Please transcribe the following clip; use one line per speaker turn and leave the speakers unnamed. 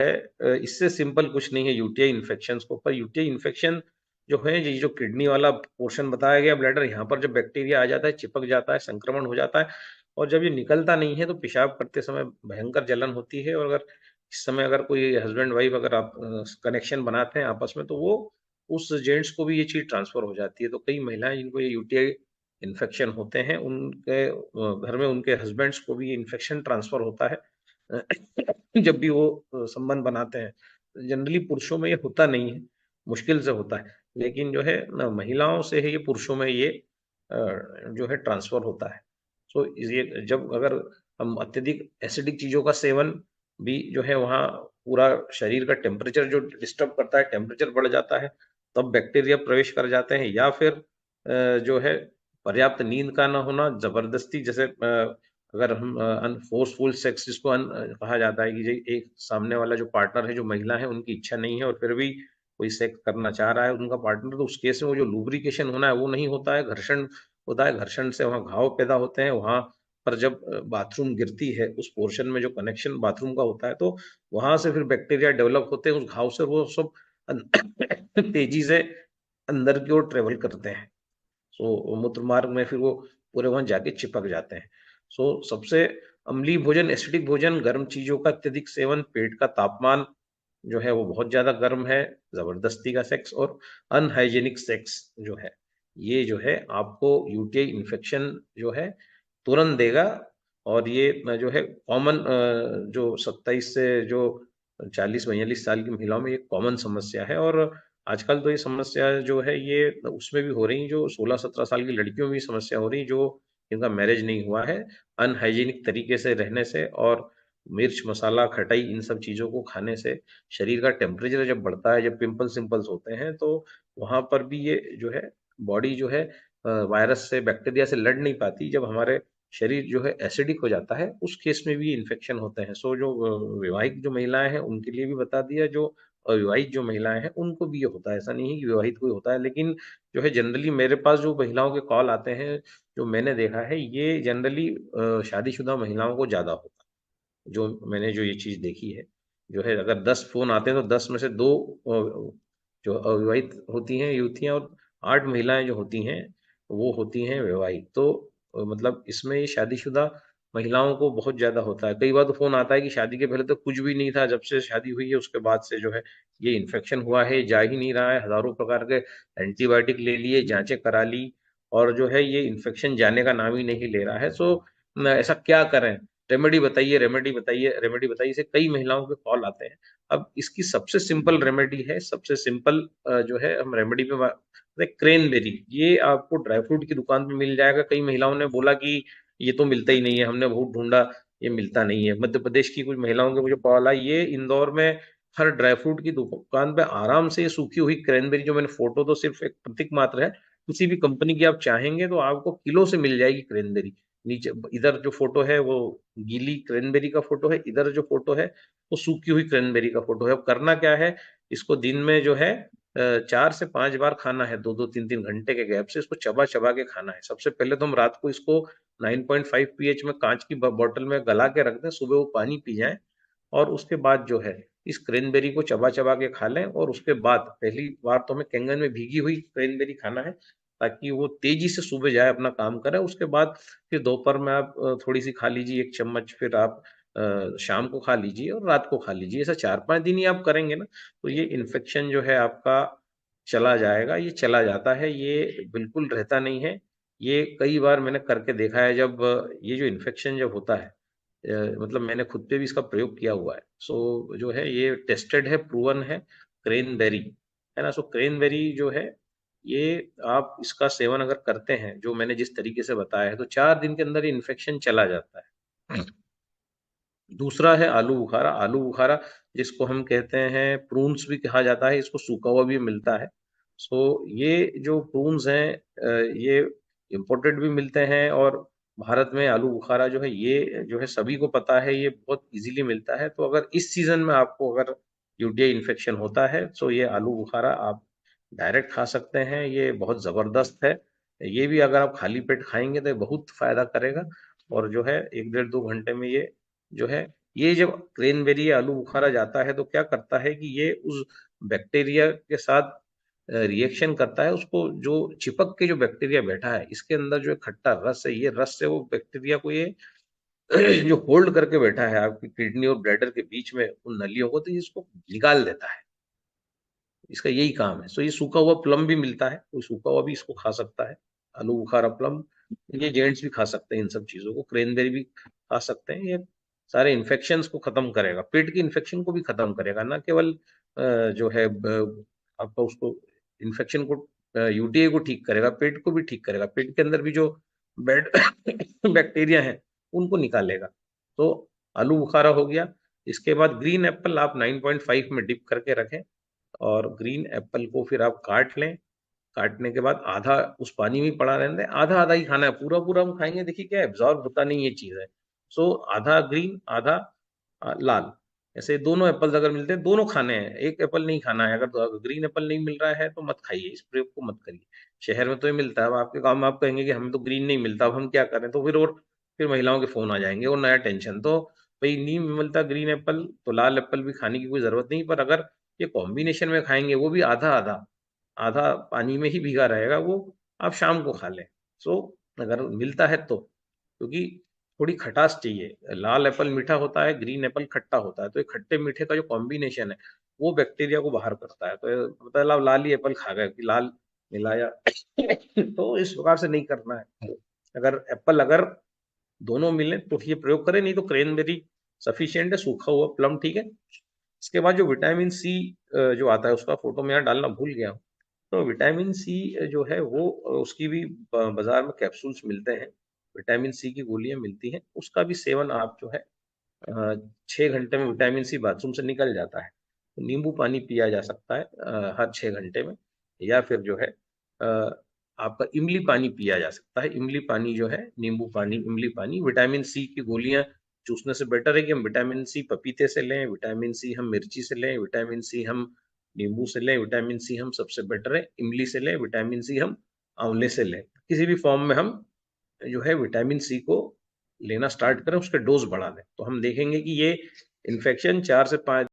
इससे सिंपल कुछ नहीं है यूटीआई इन्फेक्शंस को। पर यूटीआई इन्फेक्शन जो है, ये जो किडनी वाला पोर्शन बताया गया ब्लैडर, यहाँ पर जब बैक्टीरिया आ जाता है, चिपक जाता है, संक्रमण हो जाता है, और जब ये निकलता नहीं है तो पेशाब करते समय भयंकर जलन होती है। और अगर इस समय अगर कोई हस्बैंड वाइफ अगर आप कनेक्शन बनाते हैं आपस में, तो वो उस जेंट्स को भी ये चीज ट्रांसफर हो जाती है। तो कई महिलाएं जिनको ये यूटीआई इन्फेक्शन होते हैं, उनके घर में उनके हस्बैंड्स को भी ये इन्फेक्शन ट्रांसफर होता है जब भी वो संबंध बनाते हैं। जनरली पुरुषों में ये होता नहीं है, मुश्किल से होता है, लेकिन जो है ना महिलाओं से है ये पुरुषों में ये जो है ट्रांसफर होता है। सो ये जब अगर हम अत्यधिक एसिडिक चीजों का सेवन भी जो है, वहाँ पूरा शरीर का टेम्परेचर जो डिस्टर्ब करता है, टेम्परेचर बढ़ जाता है, तब बैक्टीरिया प्रवेश कर जाते हैं। या फिर जो है पर्याप्त नींद का ना होना, जबरदस्ती जैसे अगर हम अनफोर्सफुल सेक्स जिसको कहा जाता है कि एक सामने वाला जो पार्टनर है, जो महिला है, उनकी इच्छा नहीं है और फिर भी कोई सेक्स करना चाह रहा है उनका पार्टनर, तो उस केस में वो जो लुब्रिकेशन होना है वो नहीं होता है, घर्षण होता है। घर्षण से वहाँ घाव पैदा होते हैं। वहां पर जब बाथरूम गिरती है, उस पोर्शन में जो कनेक्शन बाथरूम का होता है, तो वहां से फिर बैक्टीरिया डेवलप होते हैं उस घाव से, वो सब तेजी से अंदर की ओर ट्रेवल करते हैं। सो मूत्र मार्ग में फिर वो पूरे वहां जाके चिपक जाते हैं। सो सबसे अम्लीय भोजन, एसिडिक भोजन, गर्म चीजों का अत्यधिक सेवन, पेट का तापमान जो है वो बहुत ज्यादा गर्म है, जबरदस्ती का सेक्स और अनहाइजेनिक सेक्स जो है, ये जो है आपको यूटीआई इन्फेक्शन जो है तुरंत देगा। और ये जो है कॉमन, जो 27 से जो 40-42 साल की महिलाओं में ये कॉमन समस्या है। और आजकल तो ये समस्या जो है ये उसमें भी हो रही, जो 16-17 साल की लड़कियों में भी समस्या हो रही, जो जिनका मैरिज नहीं हुआ है, अनहाइजीनिक तरीके से रहने से और मिर्च मसाला खटाई इन सब चीजों को खाने से शरीर का टेम्परेचर जब बढ़ता है, जब पिंपल्स सिंपल्स होते हैं, तो वहां पर भी ये जो है बॉडी जो है वायरस से, बैक्टीरिया से लड़ नहीं पाती। जब हमारे शरीर जो है एसिडिक हो जाता है, उस केस में भी इन्फेक्शन होते हैं। सो जो विवाहित जो महिलाएं हैं उनके लिए भी बता दिया, जो अविवाहित जो महिलाएं हैं उनको भी ये होता है। ऐसा नहीं है कि विवाहित को ही होता है, लेकिन जो है जनरली मेरे पास जो महिलाओं के कॉल आते हैं, जो मैंने देखा है, ये जनरली शादीशुदा महिलाओं को ज्यादा होता है। जो मैंने जो ये चीज देखी है, जो है अगर 10 फोन आते हैं तो 10 में से 2 जो अविवाहित होती हैं युवतियां, और 8 महिलाएं जो होती हैं वो होती हैं विवाहित। तो मतलब इसमें ये शादीशुदा महिलाओं को बहुत ज्यादा होता है। कई बार तो फोन आता है कि शादी के पहले तो कुछ भी नहीं था, जब से शादी हुई है उसके बाद से जो है ये इन्फेक्शन हुआ है, जा ही नहीं रहा है, हजारों प्रकार के एंटीबायोटिक ले लिए, जांचें करा ली, और जो है ये इन्फेक्शन जाने का नाम ही नहीं ले रहा है। सो ऐसा क्या करें, रेमेडी बताइए, रेमेडी बताइए, रेमेडी बताइए, से कई महिलाओं के कॉल आते हैं। अब इसकी सबसे सिंपल रेमेडी है, सबसे सिंपल जो है हम रेमेडी पे क्रेनबेरी, ये आपको ड्राई फ्रूट की दुकान पे मिल जाएगा। कई महिलाओं ने बोला कि ये तो मिलता ही नहीं है, हमने बहुत ढूंढा, ये मिलता नहीं है। मध्य प्रदेश की कुछ महिलाओं के मुझे कॉल आई, ये इंदौर में हर ड्राई फ्रूट की दुकान पे आराम से ये सूखी हुई क्रेनबेरी, जो मैंने फोटो तो सिर्फ एक प्रतीक मात्र है, किसी भी कंपनी की आप चाहेंगे तो आपको किलो से मिल जाएगी क्रेनबेरी। नीचे इधर जो फोटो है वो गीली क्रेनबेरी का फोटो है, इधर जो फोटो है वो सूखी हुई क्रेनबेरी का फोटो है। अब करना क्या है, इसको दिन में जो है 4 से 5 बार खाना है, 2-2, 3-3 घंटे के गैप से इसको चबा चबा के खाना है। सबसे पहले तो हम रात को इसको 9.5 pH में कांच की बोतल में गला के रख दें, सुबह वो पानी पी जाएं, और उसके बाद जो है इस क्रेनबेरी को चबा चबा के खा लें। और उसके बाद पहली बार तो हमें कैंगन में भीगी हुई क्रेनबेरी खाना है, ताकि वो तेजी से सुबह जाए, अपना काम करे। उसके बाद फिर दोपहर में आप थोड़ी सी खा लीजिए 1 चम्मच, फिर आप शाम को खा लीजिए और रात को खा लीजिए। ऐसा 4-5 दिन ही आप करेंगे ना, तो ये इन्फेक्शन जो है आपका चला जाएगा। ये चला जाता है, ये बिल्कुल रहता नहीं है। ये कई बार मैंने करके देखा है, जब ये जो इन्फेक्शन जब होता है, मतलब मैंने खुद पे भी इसका प्रयोग किया हुआ है। सो जो है ये टेस्टेड है, प्रूवन है, क्रेनबेरी है ना। सो क्रेनबेरी जो है, ये आप इसका सेवन अगर करते हैं जो मैंने जिस तरीके से बताया है, तो 4 दिन के अंदर इन्फेक्शन चला जाता है। दूसरा है आलू बुखारा। आलू बुखारा जिसको हम कहते हैं प्रून्स भी कहा जाता है, इसको सूखा हुआ भी मिलता है। सो ये जो प्रून्स हैं, ये इम्पोर्टेड भी मिलते हैं, और भारत में आलू बुखारा जो है, ये जो है सभी को पता है, ये बहुत इजीली मिलता है। तो अगर इस सीजन में आपको अगर यूटीआई इन्फेक्शन होता है, तो ये आलू बुखारा आप डायरेक्ट खा सकते हैं, ये बहुत जबरदस्त है। ये भी अगर आप खाली पेट खाएंगे तो ये बहुत फायदा करेगा, और जो है 1-1.5-2 घंटे में ये जो है ये जब क्रैनबेरी या आलू बुखारा जाता है तो क्या करता है कि ये उस बैक्टीरिया के साथ रिएक्शन करता है, उसको जो चिपक के जो बैक्टीरिया बैठा है इसके अंदर जो खट्टा रस है, ये रस से वो बैक्टीरिया को ये जो होल्ड करके बैठा है आपकी किडनी और ब्लैडर के बीच में उन नलियों को, तो इसको निकाल देता है। इसका यही काम है। सो ये सूखा हुआ प्लम भी मिलता है, कोई सूखा हुआ भी इसको खा सकता है, आलू बुखारा प्लम। ये जेंट्स भी खा सकते हैं इन सब चीजों को, क्रेनबेरी भी खा सकते हैं। ये सारे इन्फेक्शंस को खत्म करेगा, पेट की इन्फेक्शन को भी खत्म करेगा, ना केवल जो है आपका उसको इन्फेक्शन को, यूटीआई को ठीक करेगा, पेट को भी ठीक करेगा, पेट के अंदर भी जो बैड बैक्टीरिया है उनको निकालेगा। तो आलू बुखारा हो गया। इसके बाद ग्रीन एप्पल आप 9.5 में डिप करके रखें, और ग्रीन एप्पल को फिर आप काट लें। काटने के बाद आधा उस पानी में पड़ा रहने दें, आधा आधा ही खाना है, पूरा पूरा हम खाएंगे देखिए क्या एब्जॉर्ब होता नहीं ये चीज है। सो आधा ग्रीन आधा लाल, ऐसे दोनों एप्पल्स अगर मिलते हैं दोनों खाने हैं, एक एप्पल नहीं खाना है। अगर ग्रीन एप्पल नहीं मिल रहा है तो मत खाइए, इस प्रयोग को मत करिए। शहर में तो ये मिलता है, अब आपके गांव में आप कहेंगे कि हमें तो ग्रीन नहीं मिलता, अब हम क्या करें, तो फिर महिलाओं के फोन आ जाएंगे और नया टेंशन। तो भाई नहीं मिलता ग्रीन एप्पल तो लाल एप्पल भी खाने की कोई जरूरत नहीं, पर अगर ये कॉम्बिनेशन में खाएंगे, वो भी आधा आधा, आधा पानी में ही भीगा रहेगा वो, आप शाम को खा लें। सो अगर मिलता है तो, क्योंकि थोड़ी खटास चाहिए, लाल एप्पल मीठा होता है, ग्रीन एप्पल खट्टा होता है, तो ये खट्टे मीठे का जो कॉम्बिनेशन है वो बैक्टीरिया को बाहर करता है। तो मतलब लाल ही एप्पल खा गए कि लाल मिलाया तो इस प्रकार से नहीं करना है। अगर एप्पल अगर दोनों मिले तो ये प्रयोग करें, नहीं तो क्रेनबेरी सफिशियंट है, सूखा हुआ प्लम ठीक है। इसके बाद जो विटामिन सी जो आता है, उसका फोटो मैं यहाँ डालना भूल गया हूँ। तो विटामिन सी जो है वो उसकी भी बाजार में कैप्सूल्स मिलते हैं, विटामिन सी की गोलियां मिलती हैं, उसका भी सेवन आप जो है 6 घंटे में विटामिन सी बाथरूम से निकल जाता है, तो नींबू पानी पिया जा सकता है हर 6 घंटे में। या फिर जो है आपका इमली पानी पिया जा सकता है, इमली पानी जो है, नींबू पानी इमली पानी। विटामिन सी की गोलियां चूसने से बेटर है कि हम विटामिन सी पपीते से लें, विटामिन सी हम मिर्ची से लें, विटामिन सी हम नींबू से लें, विटामिन सी हम सबसे बेटर है इमली से लें, विटामिन सी हम आंवले से लें। किसी भी फॉर्म में हम जो है विटामिन सी को लेना स्टार्ट करें, उसके डोज बढ़ा दें, तो हम देखेंगे कि ये इन्फेक्शन 4 से 5